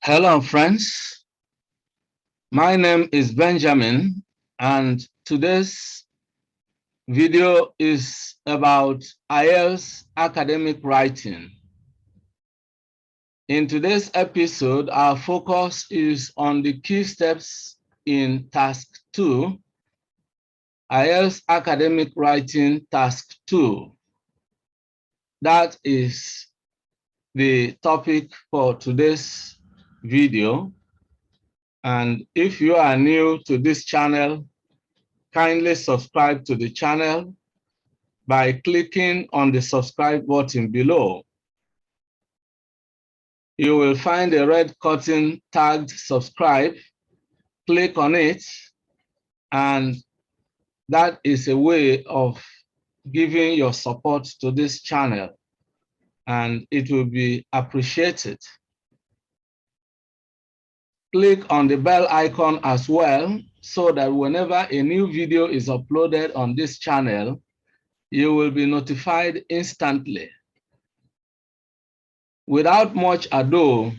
Hello, friends. My name is Benjamin, and today's video is about Ielts academic writing. In today's episode, our focus is on the key steps in Task 2, Ielts academic writing Task 2. That is the topic for today's video. And if you are new to this channel, kindly subscribe to the channel by clicking on the subscribe button below. You will find a red curtain tagged subscribe. Click on it, and that is a way of giving your support to this channel, and it will be appreciated. Click on the bell icon as well, so that whenever a new video is uploaded on this channel, you will be notified instantly. Without much ado,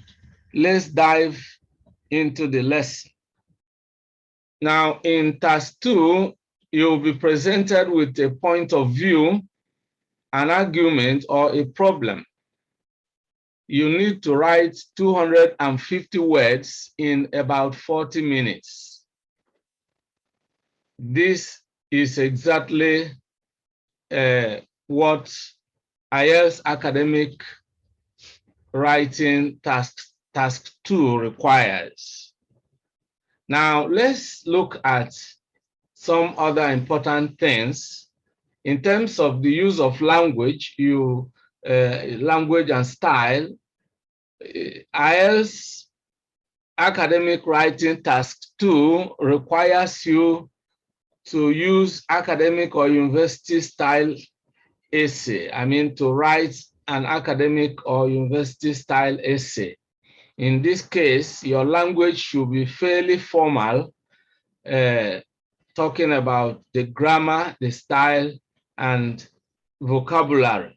let's dive into the lesson. Now, in Task 2, you'll be presented with a point of view, an argument, or a problem. You need to write 250 words in about 40 minutes. This is exactly what Ielts academic writing task 2 requires. Now, let's look at some other important things. In terms of the use of language, language and style, Ielts academic writing task 2 requires you to use academic or university style essay. I mean, to write an academic or university style essay. In this case, your language should be fairly formal, talking about the grammar, the style, and vocabulary.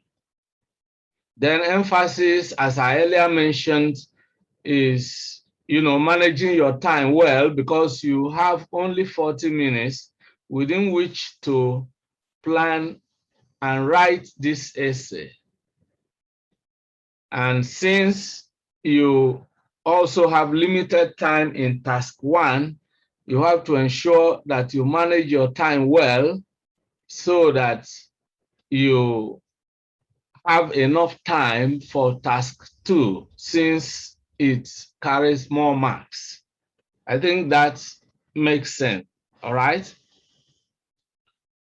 Then emphasis, as I earlier mentioned, is managing your time well, because you have only 40 minutes within which to plan and write this essay. And since you also have limited time in Task 1, you have to ensure that you manage your time well, so that you have enough time for Task 2, since it carries more marks. I think that makes sense, all right?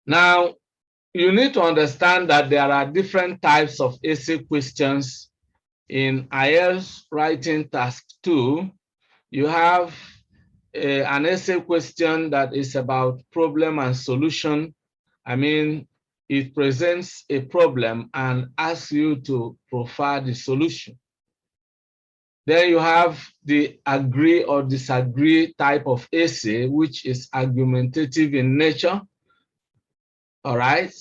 Now, you need to understand that there are different types of essay questions in Ielts writing Task 2. You have an essay question that is about problem and solution. I mean, it presents a problem and asks you to provide the solution. Then you have the agree or disagree type of essay, which is argumentative in nature. All right.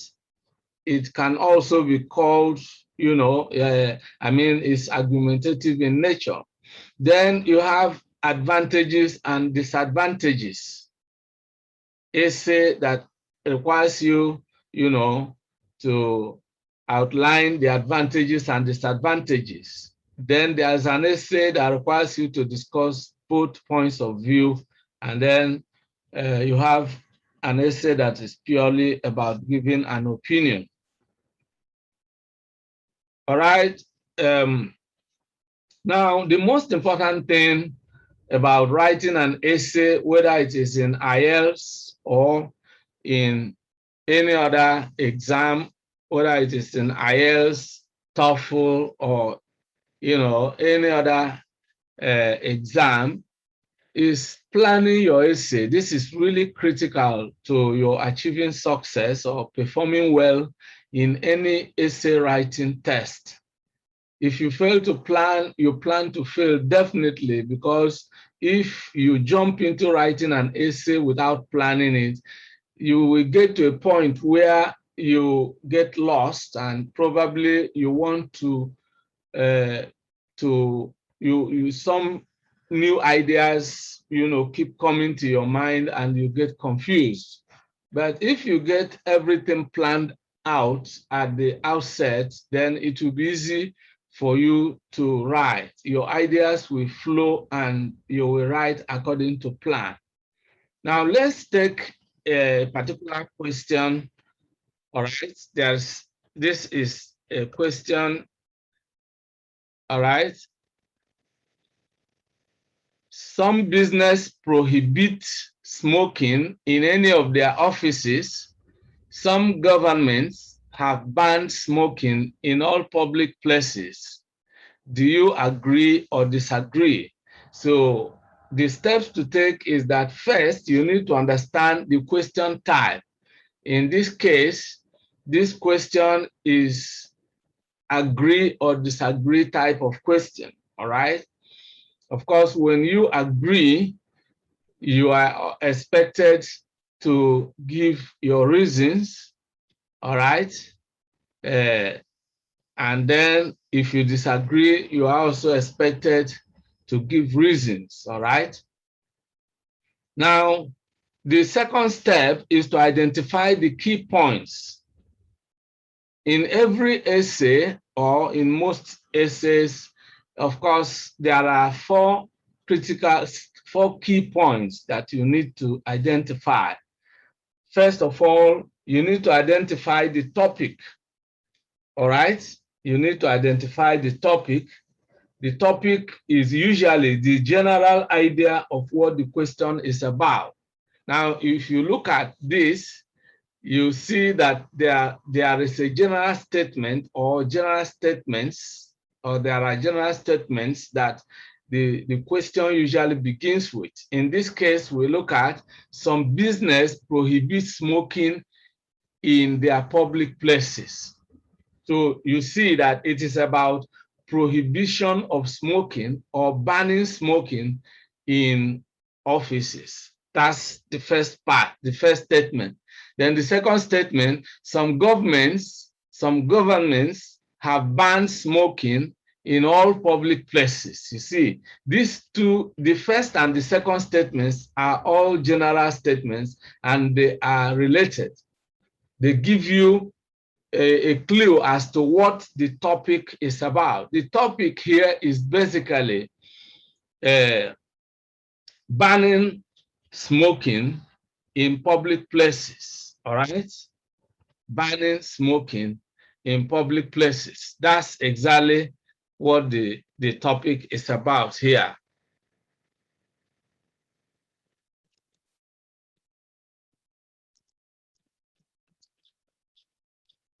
It can also be called, it's argumentative in nature. Then you have advantages and disadvantages. Essay that requires you, to outline the advantages and disadvantages. Then there's an essay that requires you to discuss both points of view. And then you have an essay that is purely about giving an opinion. All right. Now, the most important thing about writing an essay, whether it is in Ielts or in any other exam, whether it is in Ielts, TOEFL, or any other exam, is planning your essay. This is really critical to your achieving success or performing well in any essay writing test. If you fail to plan, you plan to fail definitely, because if you jump into writing an essay without planning it, you will get to a point where you get lost, and probably you want to some new ideas, keep coming to your mind and you get confused. But if you get everything planned out at the outset, then it will be easy for you to write. Your ideas will flow and you will write according to plan. Now let's take a particular question. All right, this is a question. All right. Some business prohibit smoking in any of their offices. Some governments have banned smoking in all public places. Do you agree or disagree? So the steps to take is that first, you need to understand the question type. In this case, this question is agree or disagree type of question, all right? Of course, when you agree, you are expected to give your reasons, all right? And then if you disagree, you are also expected to give reasons, all right? Now, the second step is to identify the key points. In every essay, or in most essays, of course, there are four key points that you need to identify. First of all, you need to identify the topic, all right? You need to identify the topic. The topic is usually the general idea of what the question is about. Now, if you look at this, you see that there is a general statement or general statements, or there are general statements that the question usually begins with. In this case, we look at some business prohibits smoking in their public places. So you see that it is about prohibition of smoking or banning smoking in offices. That's the first part, the first statement. Then the second statement, some governments have banned smoking in all public places. You see, these two, the first and the second statements are all general statements and they are related. They give you a clue as to what the topic is about. The topic here is basically banning smoking in public places, all right? Banning smoking in public places. That's exactly what the topic is about here.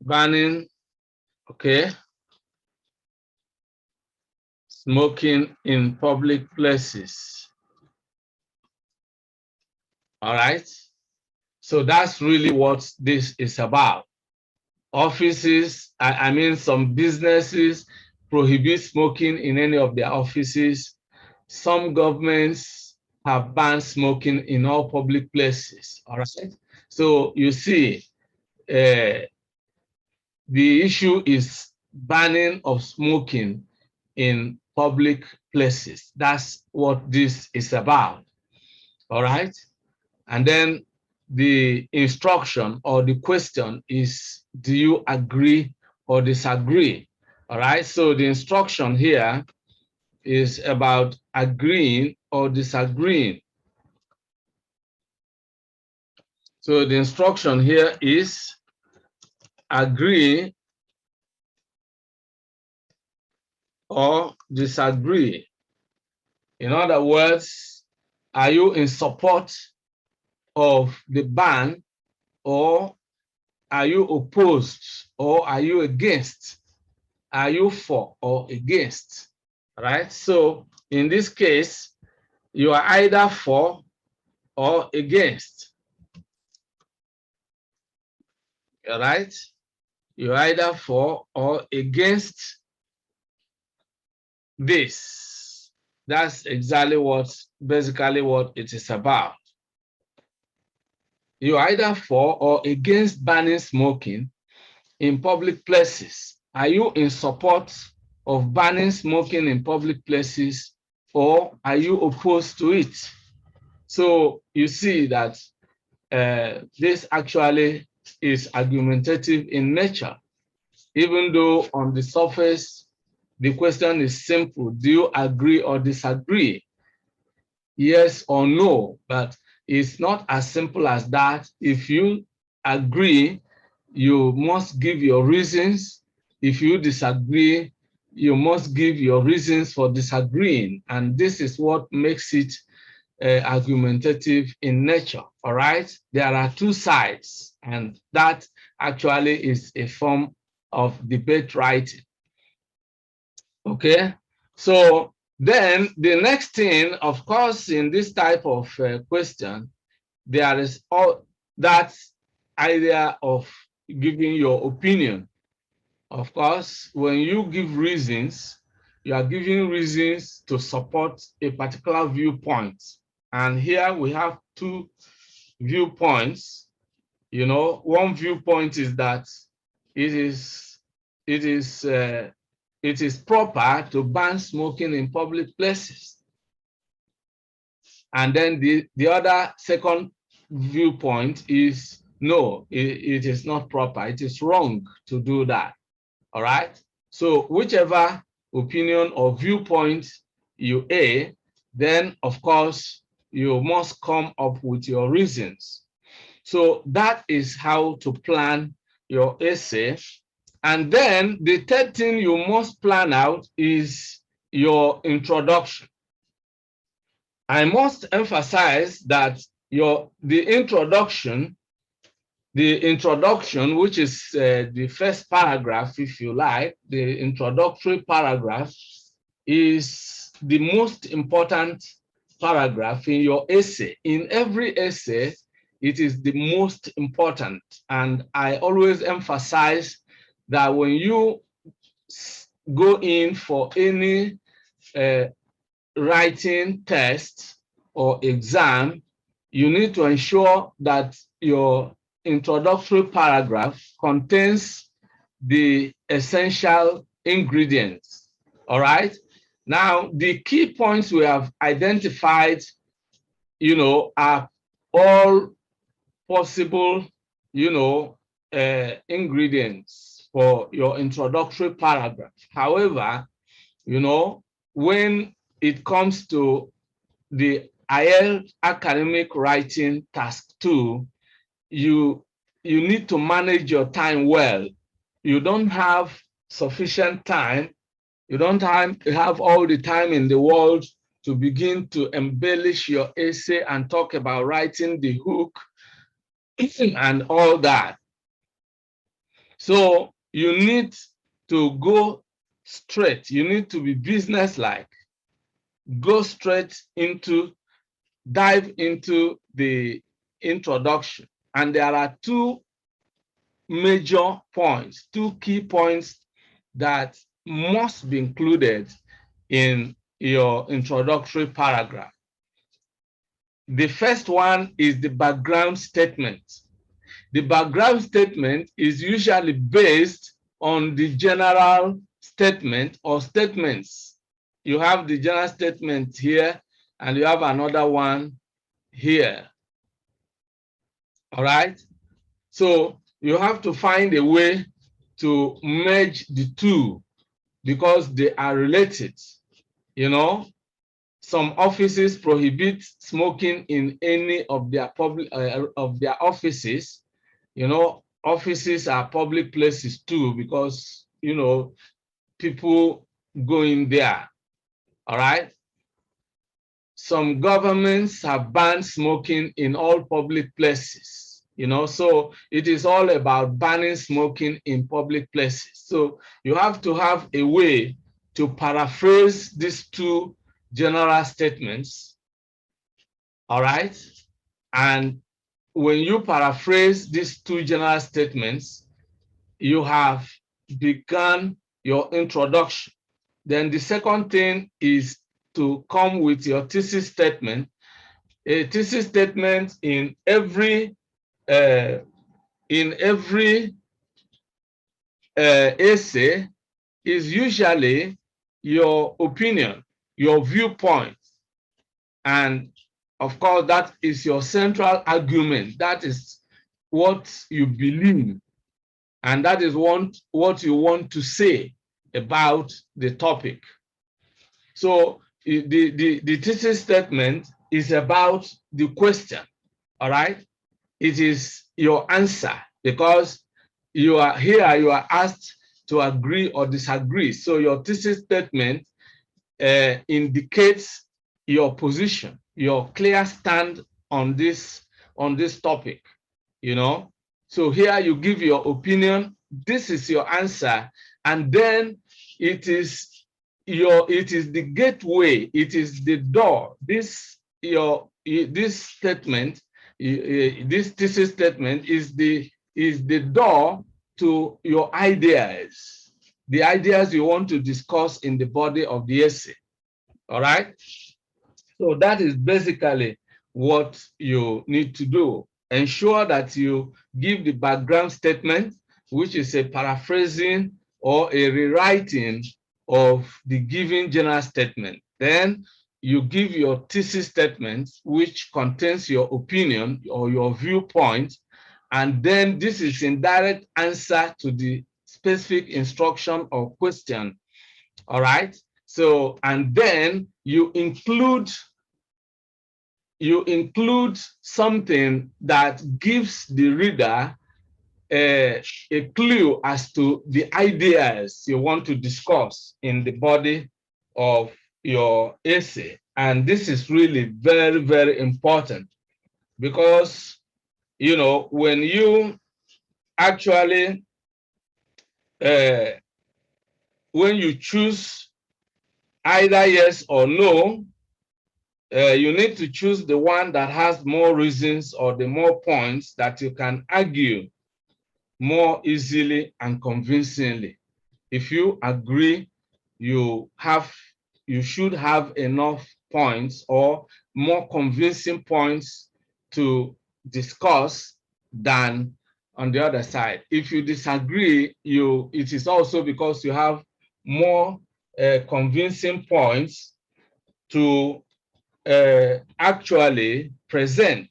Banning, okay, smoking in public places. All right. So that's really what this is about. Offices, I mean, some businesses prohibit smoking in any of their offices. Some governments have banned smoking in all public places. All right. So you see, the issue is banning of smoking in public places. That's what this is about. All right. And then the instruction or the question is, do you agree or disagree? All right. So the instruction here is about agreeing or disagreeing. So the instruction here is agree or disagree. In other words, are you in support of the ban, or are you opposed, or are you against? Are you for or against? Right? So in this case, you are either for or against. All right? You're either for or against this. That's exactly basically what it is about. You're either for or against banning smoking in public places. Are you in support of banning smoking in public places, or are you opposed to it? So you see that this actually is argumentative in nature, even though on the surface, the question is simple. Do you agree or disagree? Yes or no, but it's not as simple as that. If you agree, you must give your reasons. If you disagree, you must give your reasons for disagreeing. And this is what makes it argumentative in nature, all right? There are two sides, and that actually is a form of debate writing, okay? So then the next thing, of course, in this type of question, there is all that idea of giving your opinion. Of course, when you give reasons, you are giving reasons to support a particular viewpoint. And here we have two viewpoints. You know, one viewpoint is that it is it is uh, it is proper to ban smoking in public places. And then the other second viewpoint is no, it is not proper. It is wrong to do that. All right. So whichever opinion or viewpoint you A, then of course you must come up with your reasons. So that is how to plan your essay. And then the third thing you must plan out is your introduction. I must emphasize that the introduction, which is the first paragraph, if you like, the introductory paragraph, is the most important paragraph in your essay. In every essay, it is the most important. And I always emphasize that when you go in for any writing test or exam, you need to ensure that your introductory paragraph contains the essential ingredients. All right. Now, the key points we have identified, you know, are all possible, you know, ingredients for your introductory paragraph. However, you know, when it comes to the IELTS academic writing task 2, you need to manage your time well. You don't have sufficient time. You don't have all the time in the world to begin to embellish your essay and talk about writing the hook and all that. So you need to go straight. You need to be businesslike. Go straight into, dive into the introduction. And there are two major points, two key points that must be included in your introductory paragraph. The first one is the background statement. The background statement is usually based on the general statement or statements. You have the general statement here, and you have another one here. All right? So you have to find a way to merge the two because they are related. You know, some offices prohibit smoking in any of their public offices. You know, offices are public places too because, you know, people go in there. All right. Some governments have banned smoking in all public places, you know, so it is all about banning smoking in public places. So you have to have a way to paraphrase these two general statements, all right? And when you paraphrase these two general statements, you have begun your introduction. Then the second thing is to come with your thesis statement. A thesis statement in every essay is usually your opinion. your viewpoint. And of course, that is your central argument. That is what you believe. And that is what you want to say about the topic. So the thesis statement is about the question, all right? It is your answer, because you are here, you are asked to agree or disagree. So your thesis statement indicates your position, your clear stand on this topic, you know. So here you give your opinion, this is your answer, and then it is the gateway, it is the door. This statement, this thesis statement is the door to your ideas, the ideas you want to discuss in the body of the essay. All right. So that is basically what you need to do. Ensure that you give the background statement, which is a paraphrasing or a rewriting of the given general statement. Then you give your thesis statement, which contains your opinion or your viewpoint. And then this is in direct answer to the specific instruction or question. All right. So, and then you include something that gives the reader a clue as to the ideas you want to discuss in the body of your essay. And this is really very, very important, because, you know, when you actually, when you choose either yes or no, you need to choose the one that has more reasons or the more points that you can argue more easily and convincingly. If you agree, you should have enough points or more convincing points to discuss than on the other side. If you disagree, it is also because you have more convincing points to actually present.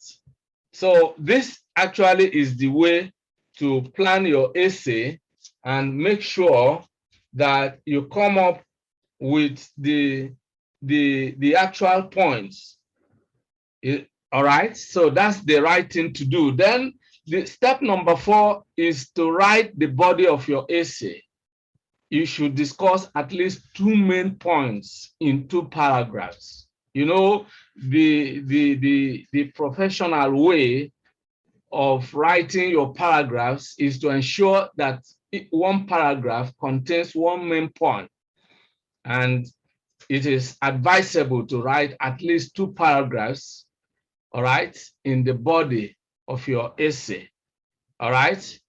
So this actually is the way to plan your essay and make sure that you come up with the actual points. All right, so that's the right thing to do. Then the step number 4 is to write the body of your essay. You should discuss at least 2 main points in 2 paragraphs. You know, the professional way of writing your paragraphs is to ensure that one paragraph contains 1 main point. And it is advisable to write at least 2 paragraphs, all right, in the body of your essay, all right?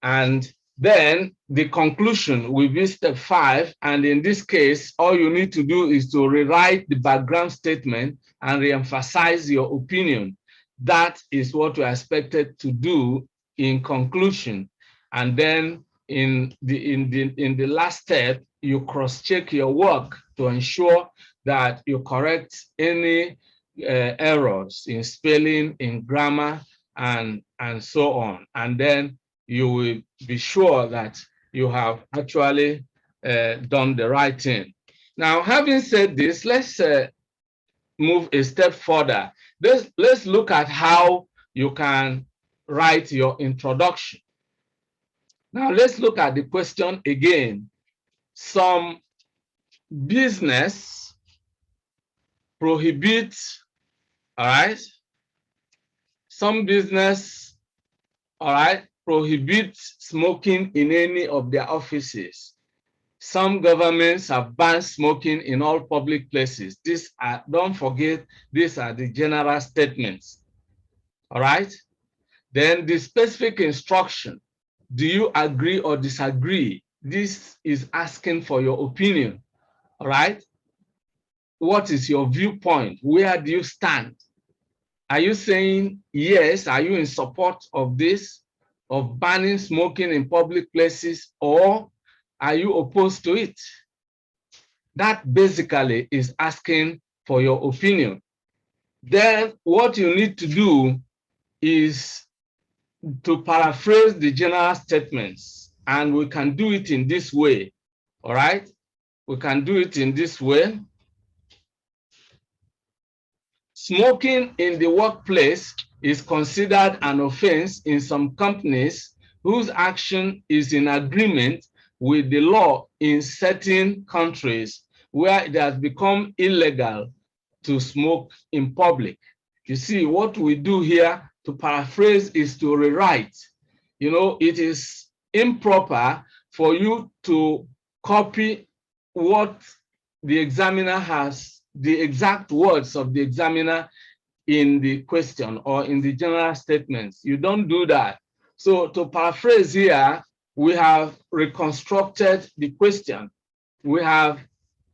And then the conclusion will be step 5. And in this case, all you need to do is to rewrite the background statement and reemphasize your opinion. That is what we're expected to do in conclusion. And then in the last step, you cross-check your work to ensure that you correct any errors in spelling, in grammar, and so on. And then you will be sure that you have actually done the right thing. Now, having said this, let's move a step further. Let's look at how you can write your introduction. Now, let's look at the question again. Some business prohibits, all right? Some business, all right, prohibits smoking in any of their offices. Some governments have banned smoking in all public places. These are, don't forget, these are the general statements. All right. Then the specific instruction. Do you agree or disagree? This is asking for your opinion. All right. What is your viewpoint? Where do you stand? Are you saying yes? Are you in support of this, of banning smoking in public places, or are you opposed to it? that basically is asking for your opinion. Then what you need to do is to paraphrase the general statements, and we can do it in this way. All right, we can do it in this way. Smoking in the workplace is considered an offense in some companies whose action is in agreement with the law in certain countries where it has become illegal to smoke in public. You see, what we do here, to paraphrase, is to rewrite. You know, it is improper for you to copy what the examiner has, the exact words of the examiner in the question or in the general statements. You don't do that. So to paraphrase here, we have reconstructed the question. We have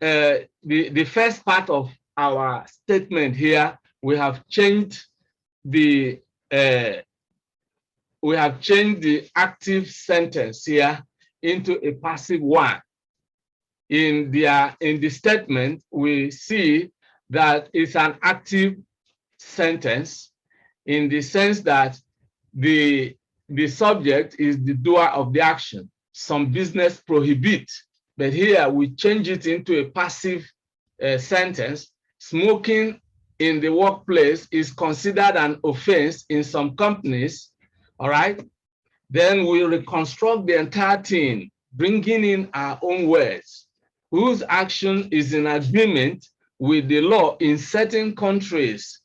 the first part of our statement here, we have changed the active sentence here into a passive one. In the statement, we see that it's an active sentence in the sense that the subject is the doer of the action. Some business prohibit, but here we change it into a passive sentence. Smoking in the workplace is considered an offense in some companies. All right. Then we reconstruct the entire thing, bringing in our own words, whose action is in agreement with the law in certain countries,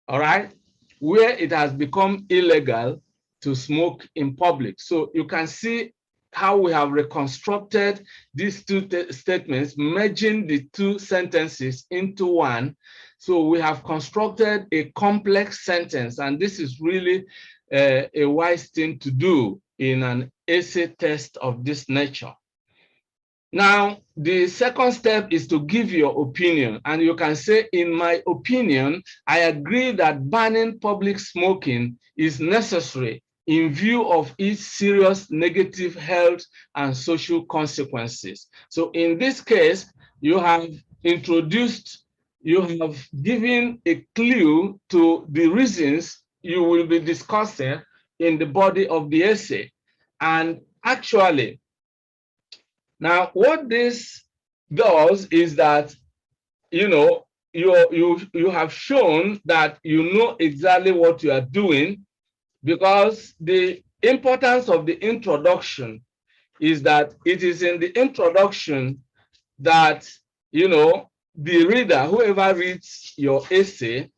all right, where it has become illegal to smoke in public. So you can see how we have reconstructed these two statements, merging the two sentences into one. So we have constructed a complex sentence, and this is really a wise thing to do in an essay test of this nature. Now, the second step is to give your opinion, and you can say, in my opinion, I agree that banning public smoking is necessary in view of its serious negative health and social consequences. So in this case, you have given a clue to the reasons you will be discussing in the body of the essay. And actually, now what this does is that, you know, you have shown that you know exactly what you are doing, because the importance of the introduction is that it is in the introduction that, you know, the reader, whoever reads your essay,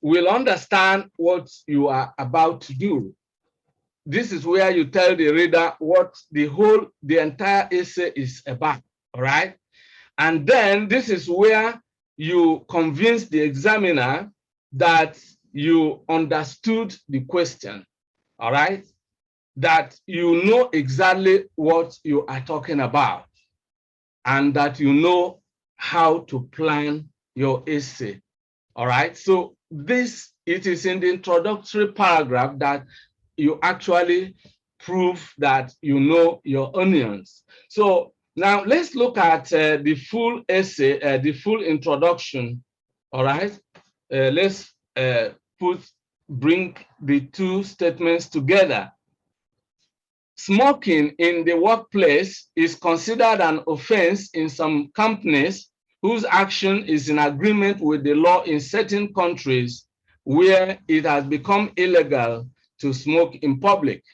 will understand what you are about to do. This is where you tell the reader what the entire essay is about, all right? And then this is where you convince the examiner that you understood the question, all right? That you know exactly what you are talking about, and that you know how to plan your essay, all right? So it is in the introductory paragraph that you actually prove that you know your onions. So now let's look at the full essay, the full introduction, all right? Let's bring the two statements together. Smoking in the workplace is considered an offense in some companies whose action is in agreement with the law in certain countries where it has become illegal to smoke in public.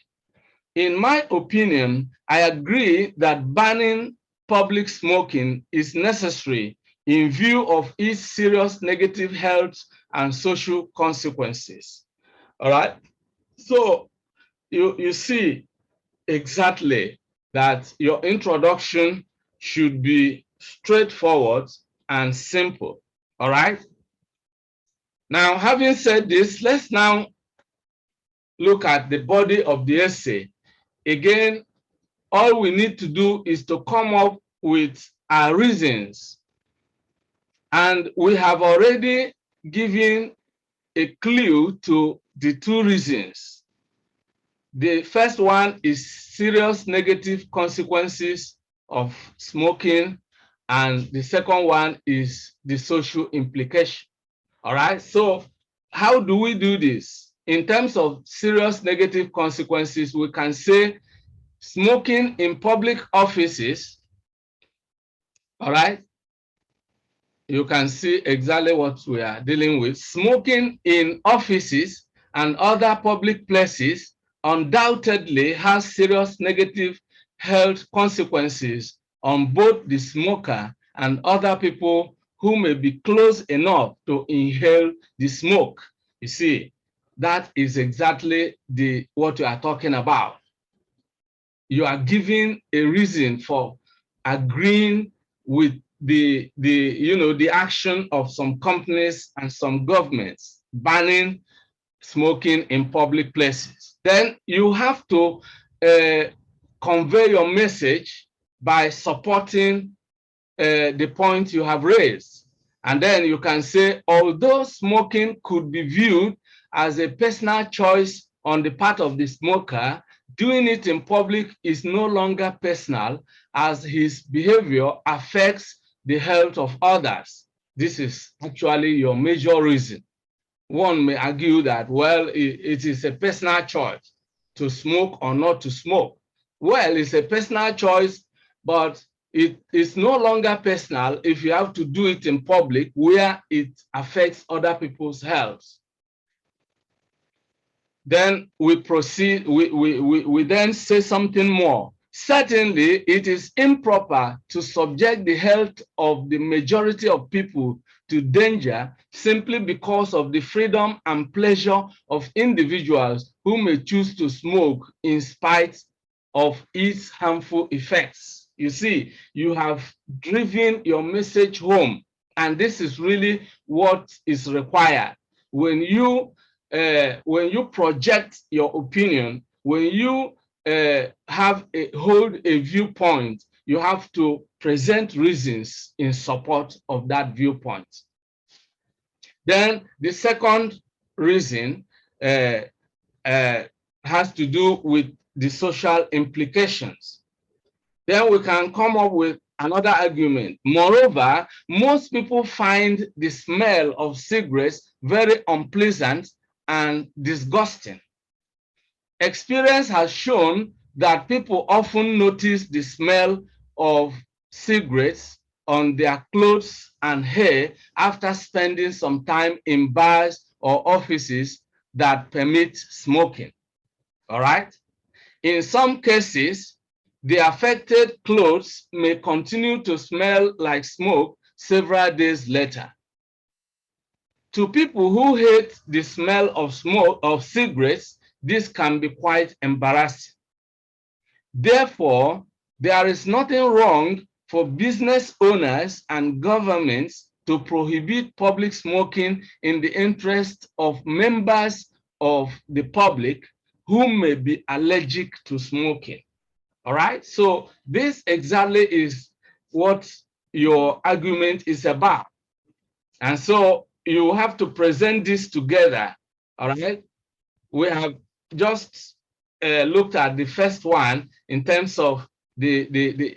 In my opinion, I agree that banning public smoking is necessary in view of its serious negative health and social consequences. All right. So you see exactly that your introduction should be straightforward and simple. All right. Now, having said this, let's now look at the body of the essay. Again, all we need to do is to come up with our reasons. And we have already given a clue to the two reasons. The first one is serious negative consequences of smoking, And the second one is the social implication. All right. So how do we do this? In terms of serious negative consequences, we can say smoking in public offices. All right. You can see exactly what we are dealing with. Smoking in offices and other public places undoubtedly has serious negative health consequences on both the smoker and other people who may be close enough to inhale the smoke. You see, that is exactly what you are talking about. You are giving a reason for agreeing with the action of some companies and some governments banning smoking in public places. Then you have to convey your message by supporting the point you have raised. And then you can say, although smoking could be viewed as a personal choice on the part of the smoker, doing it in public is no longer personal, as his behavior affects the health of others. This is actually your major reason. One may argue that, well, it is a personal choice to smoke or not to smoke. Well, it's a personal choice, but it is no longer personal if you have to do it in public where it affects other people's health. Then we proceed, we then say something more. Certainly, it is improper to subject the health of the majority of people to danger simply because of the freedom and pleasure of individuals who may choose to smoke in spite of its harmful effects. You see, you have driven your message home, and this is really what is required. When you project your opinion, when you hold a viewpoint, you have to present reasons in support of that viewpoint. Then the second reason has to do with the social implications. Then we can come up with another argument. Moreover, most people find the smell of cigarettes very unpleasant and disgusting. Experience has shown that people often notice the smell of cigarettes on their clothes and hair after spending some time in bars or offices that permit smoking. All right? In some cases, the affected clothes may continue to smell like smoke several days later. To people who hate the smell of smoke of cigarettes, this can be quite embarrassing. Therefore, there is nothing wrong for business owners and governments to prohibit public smoking in the interest of members of the public who may be allergic to smoking. All right, so this exactly is what your argument is about. And so you have to present this together. All right, we have just looked at the first one in terms of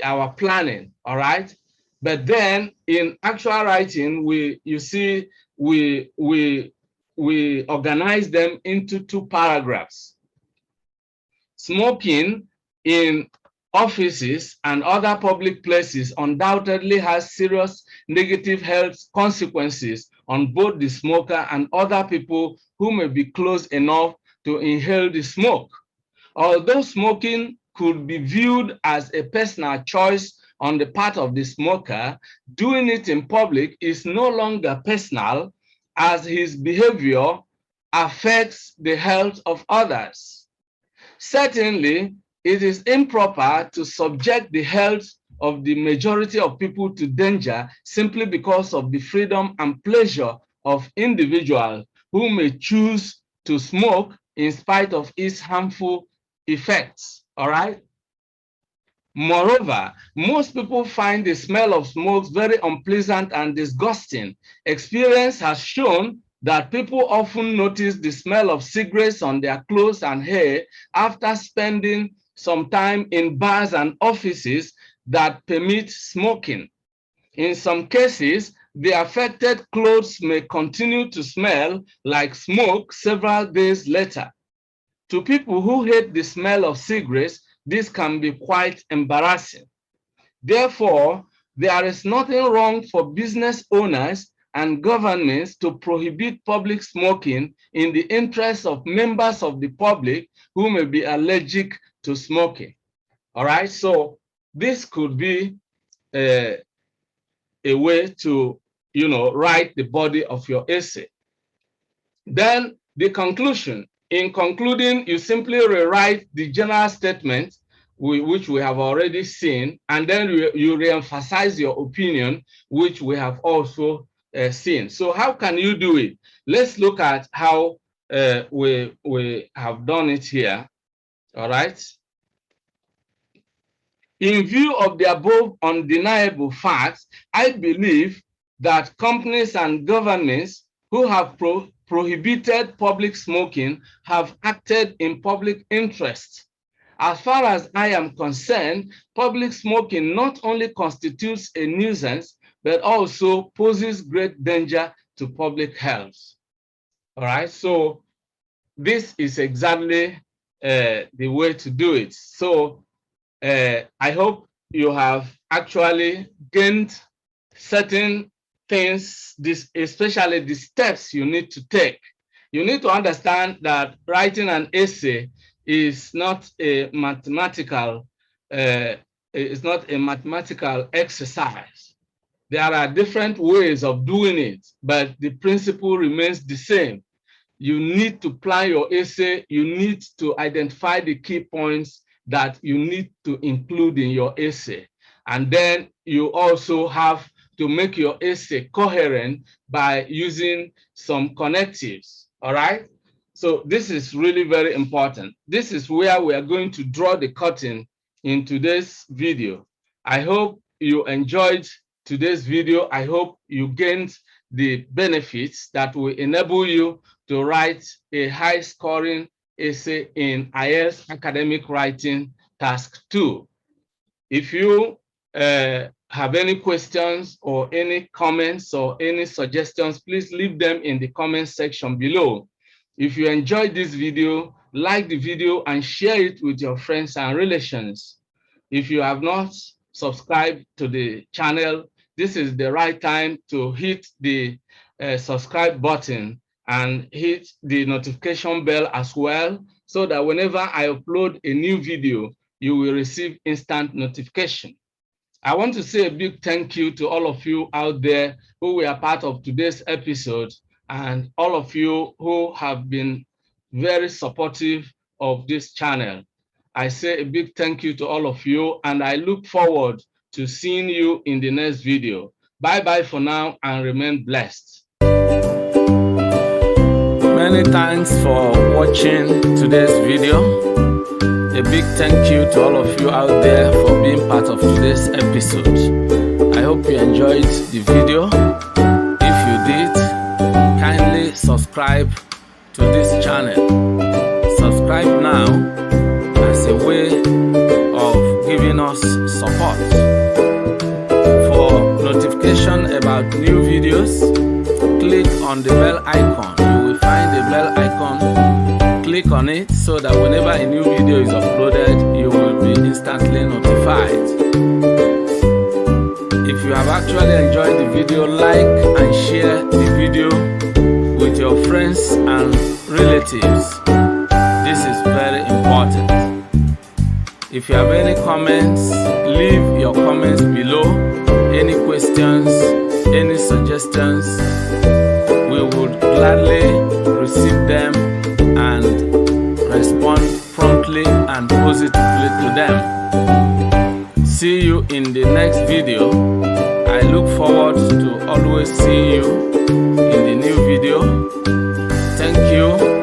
our planning. All right, but then in actual writing, we organize them into two paragraphs. Smoking in offices and other public places undoubtedly has serious negative health consequences on both the smoker and other people who may be close enough to inhale the smoke. Although smoking could be viewed as a personal choice on the part of the smoker, doing it in public is no longer personal, as his behavior affects the health of others. Certainly, it is improper to subject the health of the majority of people to danger simply because of the freedom and pleasure of individuals who may choose to smoke in spite of its harmful effects. All right? Moreover, most people find the smell of smoke very unpleasant and disgusting. Experience has shown that people often notice the smell of cigarettes on their clothes and hair after spending some time in bars and offices that permit smoking. In some cases, the affected clothes may continue to smell like smoke several days later. To people who hate the smell of cigarettes, this can be quite embarrassing. Therefore, there is nothing wrong for business owners and governments to prohibit public smoking in the interest of members of the public who may be allergic to smoking. All right, so this could be a way to, write the body of your essay. Then the conclusion. In concluding, you simply rewrite the general statement, which we have already seen, and then you reemphasize your opinion, which we have also seen. So how can you do it? Let's look at how we have done it here. All right. In view of the above undeniable facts, I believe that companies and governments who have prohibited public smoking have acted in public interest. As far as I am concerned, public smoking not only constitutes a nuisance, but also poses great danger to public health. All right, so this is exactly the way to do it. So I hope you have actually gained certain things, especially the steps you need to take. You need to understand that writing an essay is not a mathematical exercise. There are different ways of doing it, but the principle remains the same. You need to plan your essay. You need to identify the key points that you need to include in your essay. And then you also have to make your essay coherent by using some connectives, all right? So this is really very important. This is where we are going to draw the curtain in today's video. I hope you enjoyed today's video. I hope you gained the benefits that will enable you to write a high-scoring essay in IELTS Academic Writing Task 2. If you have any questions or any comments or any suggestions, please leave them in the comment section below. If you enjoyed this video, like the video and share it with your friends and relations. If you have not subscribed to the channel, this is the right time to hit the subscribe button and hit the notification bell as well, so that whenever I upload a new video, you will receive instant notification. I want to say a big thank you to all of you out there who were part of today's episode, and all of you who have been very supportive of this channel. I say a big thank you to all of you, and I look forward to seeing you in the next video. Bye-bye for now, and remain blessed. Many thanks for watching today's video. A big thank you to all of you out there for being part of today's episode. I hope you enjoyed the video. If you did, kindly subscribe to this channel. Subscribe now as a way of giving us support. For notification about new videos, click on the bell icon. You will find the bell icon. Click on it so that whenever a new video is uploaded, you will be instantly notified. If you have actually enjoyed the video, like and share the video with your friends and relatives. This is very important. If you have any comments, leave your comments below. Any questions, any suggestions, we would gladly receive them and respond promptly and positively to them. See you in the next video. I look forward to always seeing you in the new video. Thank you.